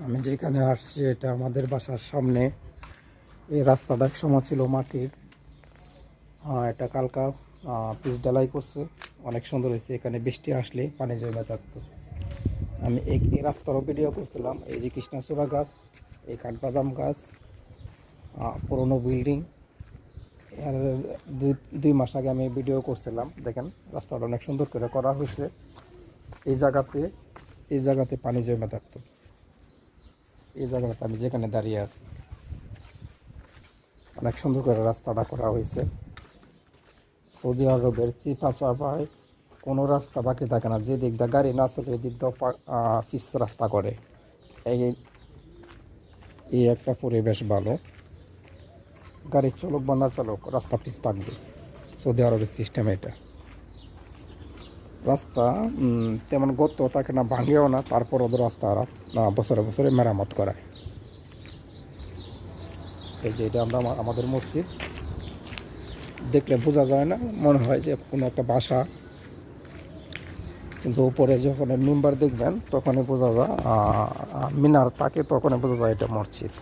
আমি যেখানে আসছি এটা আমাদের বাসার সামনে। এই রাস্তাটা এক সময় ছিল মাটির। এটা কালকা পিচ ঢালাই করছে, অনেক সুন্দর হয়েছে। এখানে বৃষ্টি আসলে পানি জমে থাকতো। আমি এই রাস্তারও ভিডিও করছিলাম। এই যে কৃষ্ণচূড়া গাছ, এই কাঠবাদাম গাছ, পুরনো বিল্ডিং। আর দুই মাস আগে আমি ভিডিও করছিলাম। দেখেন রাস্তাটা অনেক সুন্দর করে করা হয়েছে। এই জায়গাতে পানি জমে থাকতো। এই জায়গাতে আমি যেখানে দাঁড়িয়ে আছি, অনেক সুন্দর করে রাস্তাটা করা হয়েছে। সৌদি আরবের চিপা চাপায় কোনো রাস্তা বাকি থাকে না। যে দিক দিয়ে গাড়ি না চলে এদিক দিয়ে পিচ রাস্তা করে। এই এই একটা পরিবেশ ভালো। গাড়ি চলুক বা না চলুক, রাস্তা পিচ থাকবে। সৌদি আরবের সিস্টেম এটা। রাস্তা তেমন গর্ত থাকে না, ভাঙেও না, তারপর ওদের রাস্তা বছরে বছরে মেরামত করায়। এই যে এটা আমাদের মসজিদ। দেখলে বোঝা যায় না, মনে হয় যে কোনো একটা বাসা, কিন্তু উপরে যখন মেম্বার দেখবেন তখনই বোঝা যায়, মিনার থাকে তখনই বোঝা যায় এটা মসজিদ।